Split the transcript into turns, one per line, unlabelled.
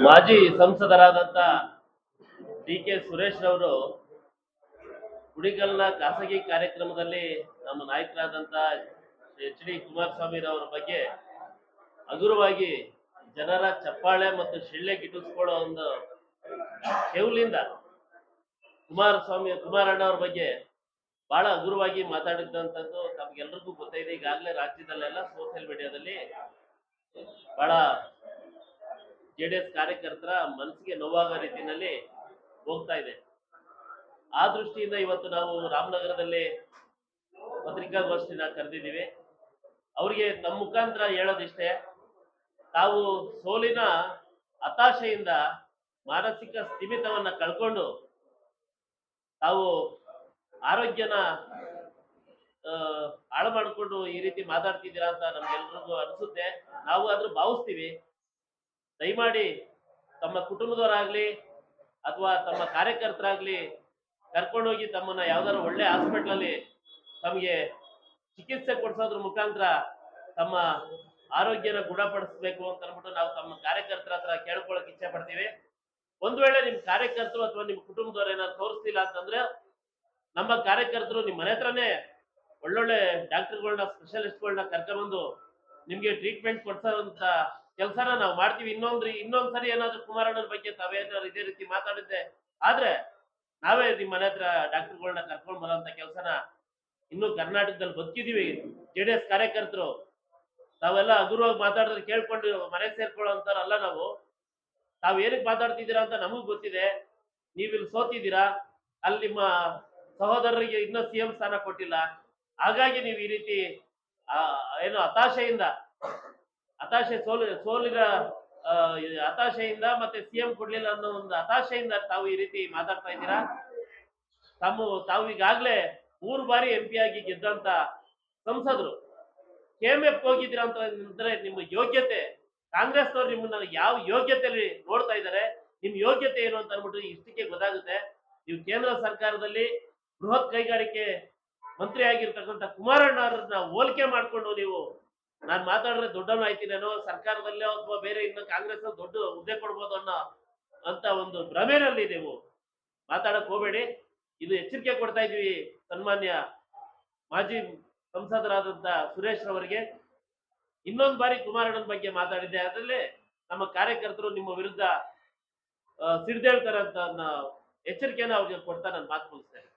ಮಾಜಿ ಸಂಸದರಾದಂತ ಡಿ.ಕೆ. ಸುರೇಶ್ ರವರು ಕುಣಿಗಲ್ನ ಖಾಸಗಿ ಕಾರ್ಯಕ್ರಮದಲ್ಲಿ ನಮ್ಮ ನಾಯಕರಾದಂತ ಎಚ್.ಡಿ. ಕುಮಾರಸ್ವಾಮಿ ರವರ ಬಗ್ಗೆ ಹಗುರವಾಗಿ ಜನರ ಚಪ್ಪಾಳೆ ಮತ್ತು ಶಿಳ್ಳೆ ಗಿಟ್ಟಿಸ್ಕೊಳ್ಳೋ ಒಂದು ಕೆವುಲಿಂದ ಕುಮಾರಣ್ಣ ಅವ್ರ ಬಗ್ಗೆ ಬಹಳ ಹಗುರವಾಗಿ ಮಾತಾಡಿದಂಥದ್ದು ತಮ್ಗೆಲ್ರಿಗೂ ಗೊತ್ತಿದೆ. ಈಗಾಗಲೇ ರಾಜ್ಯದಲ್ಲೆಲ್ಲ ಸೋಷಿಯಲ್ ಮೀಡಿಯಾದಲ್ಲಿ ಬಹಳ ಜೆಡಿಎಸ್ ಕಾರ್ಯಕರ್ತರ ಮನಸ್ಸಿಗೆ ನೋವಾಗೋ ರೀತಿಯಲ್ಲಿ ಹೋಗ್ತಾ ಇದೆ. ಆ ದೃಷ್ಟಿಯಿಂದ ಇವತ್ತು ನಾವು ರಾಮನಗರದಲ್ಲಿ ಪತ್ರಿಕಾಗೋಷ್ಠಿನ ಕರೆದಿದ್ದೀವಿ. ಅವರಿಗೆ ತಮ್ಮ ಮುಖಾಂತರ ಹೇಳೋದಿಷ್ಟೇ, ತಾವು ಸೋಲಿನ ಹತಾಶೆಯಿಂದ ಮಾನಸಿಕ ಸ್ಥಿಮಿತವನ್ನ ಕಳ್ಕೊಂಡು ತಾವು ಆರೋಗ್ಯನ ಹಾಳು ಮಾಡಿಕೊಂಡು ಈ ರೀತಿ ಮಾತಾಡ್ತಿದ್ದೀರಾ ಅಂತ ನಮ್ಗೆಲ್ರಿಗೂ ಅನಿಸುತ್ತೆ. ನಾವು ಆದ್ರೂ ಭಾವಿಸ್ತೀವಿ. ದಯಮಾಡಿ ತಮ್ಮ ಕುಟುಂಬದವರಾಗ್ಲಿ ಅಥವಾ ತಮ್ಮ ಕಾರ್ಯಕರ್ತರಾಗ್ಲಿ ಕರ್ಕೊಂಡೋಗಿ ತಮ್ಮನ್ನ ಯಾವ್ದಾದ್ರು ಒಳ್ಳೆ ಹಾಸ್ಪಿಟ್ಲಲ್ಲಿ ತಮಗೆ ಚಿಕಿತ್ಸೆ ಕೊಡಿಸೋದ್ರ ಮುಖಾಂತರ ತಮ್ಮ ಆರೋಗ್ಯನ ಗುಣಪಡಿಸಬೇಕು ಅಂತ ಅಂದ್ಬಿಟ್ಟು ನಾವು ತಮ್ಮ ಕಾರ್ಯಕರ್ತರ ಹತ್ರ ಕೇಳ್ಕೊಳಕ್ ಇಚ್ಛೆ ಪಡ್ತೀವಿ. ಒಂದು ವೇಳೆ ನಿಮ್ ಕಾರ್ಯಕರ್ತರು ಅಥವಾ ನಿಮ್ ಕುಟುಂಬದವ್ರು ಏನಾದ್ರು ತೋರಿಸ್ತಿಲ್ಲ ಅಂತಂದ್ರೆ ನಮ್ಮ ಕಾರ್ಯಕರ್ತರು ನಿಮ್ಮ ಮನೆ ಹತ್ರನೇ ಒಳ್ಳೊಳ್ಳೆ ಡಾಕ್ಟರ್ಗಳನ್ನ ಸ್ಪೆಷಲಿಸ್ಟ್ಗಳನ್ನ ಕರ್ಕೊಂಡ್ಬಂದು ನಿಮ್ಗೆ ಟ್ರೀಟ್ಮೆಂಟ್ ಕೊಡ್ಸೋಂತ ಕೆಲಸನ ನಾವು ಮಾಡ್ತೀವಿ. ಇನ್ನೊಂದ್ಸರಿ ಏನಾದ್ರು ಕುಮಾರಣ್ಣನ ಬಗ್ಗೆ ತಾವೇನಾದ್ರು ಇದೇ ರೀತಿ ಮಾತಾಡಿದ್ದೆ ಆದ್ರೆ ನಾವೇ ನಿಮ್ ಮನೆ ಹತ್ರ ಡಾಕ್ಟರ್ಗಳನ್ನ ಕರ್ಕೊಂಡ್ ಬರೋಂತ ಕೆಲಸನ ಇನ್ನು ಕರ್ನಾಟಕದಲ್ಲಿ ಬದುಕಿದೀವಿ. ಜೆಡಿಎಸ್ ಕಾರ್ಯಕರ್ತರು ತಾವೆಲ್ಲ ಹಗುರವಾಗಿ ಮಾತಾಡಿದ್ರೆ ಕೇಳ್ಕೊಂಡು ಮನೆಗೆ ಸೇರ್ಕೊಳ್ಳೋಂತಾರಲ್ಲ ನಾವು. ತಾವ್ ಏನಕ್ಕೆ ಮಾತಾಡ್ತಿದ್ದೀರಾ ಅಂತ ನಮಗ್ ಗೊತ್ತಿದೆ. ನೀವಿಲ್ಲಿ ಸೋತಿದ್ದೀರಾ, ಅಲ್ಲಿ ನಿಮ್ಮ ಸಹೋದರರಿಗೆ ಇನ್ನೂ ಸಿಎಂ ಸ್ಥಾನ ಕೊಟ್ಟಿಲ್ಲ. ಹಾಗಾಗಿ ನೀವು ಈ ರೀತಿ ಏನು ಸೋಲಿನ ಹತಾಶೆಯಿಂದ ಮತ್ತೆ ಸಿಎಂ ಕೊಡ್ಲಿಲ್ಲ ಅನ್ನೋ ಒಂದು ಹತಾಶೆಯಿಂದ ತಾವು ಈ ರೀತಿ ಮಾತಾಡ್ತಾ ಇದ್ದೀರಾ. ತಾವು ಈಗಾಗ್ಲೇ 3 ಬಾರಿ MP ಆಗಿ ಗೆದ್ದಂತ ಸಂಸದರು KMF ಹೋಗಿದ್ದೀರಾ ಅಂತ ಅಂದ್ರೆ ನಿಮ್ಮ ಯೋಗ್ಯತೆ, ಕಾಂಗ್ರೆಸ್ನವ್ರು ನಿಮ್ಮನ್ನ ಯಾವ ಯೋಗ್ಯತೆಯಲ್ಲಿ ನೋಡ್ತಾ ಇದ್ದಾರೆ, ನಿಮ್ ಯೋಗ್ಯತೆ ಏನು ಅಂತ ಅನ್ಬಿಟ್ಟು ಇಷ್ಟಕ್ಕೆ ಗೊತ್ತಾಗುತ್ತೆ. ನೀವು ಕೇಂದ್ರ ಸರ್ಕಾರದಲ್ಲಿ ಬೃಹತ್ ಕೈಗಾರಿಕೆ ಮಂತ್ರಿ ಆಗಿರ್ತಕ್ಕಂಥ ಕುಮಾರಣ್ಣ ಅವ್ರನ್ನ ಹೋಲಿಕೆ ಮಾಡ್ಕೊಂಡು ನೀವು ನಾನ್ ಮಾತಾಡಿದ್ರೆ ದೊಡ್ಡವನು ಆಯ್ತೀನೇನೋ, ಸರ್ಕಾರದಲ್ಲೋ ಅಥವಾ ಬೇರೆ ಇನ್ನು ಕಾಂಗ್ರೆಸ್ ದೊಡ್ಡ ಹುದ್ದೆ ಕೊಡ್ಬೋದು ಅನ್ನೋ ಅಂತ ಒಂದು ಭ್ರಮೆನಲ್ಲಿ ನೀವು ಮಾತಾಡಕ್ ಹೋಗ್ಬೇಡಿ. ಇದು ಎಚ್ಚರಿಕೆ ಕೊಡ್ತಾ ಇದೀವಿ ಸನ್ಮಾನ್ಯ ಮಾಜಿ ಸಂಸದರಾದಂತ ಸುರೇಶ್ ರವರಿಗೆ. ಇನ್ನೊಂದು ಬಾರಿ ಕುಮಾರಣ್ಣನ ಬಗ್ಗೆ ಮಾತಾಡಿದ್ದೆ ಅದರಲ್ಲಿ ನಮ್ಮ ಕಾರ್ಯಕರ್ತರು ನಿಮ್ಮ ವಿರುದ್ಧ ಸಿಡ್ದೇಳ್ತಾರೆ ಅಂತ ಎಚ್ಚರಿಕೆನ ಅವ್ರಿಗೆ ಕೊಡ್ತಾ ನಾನು ಮಾತು ಮುಗಿಸ್ತೇನೆ.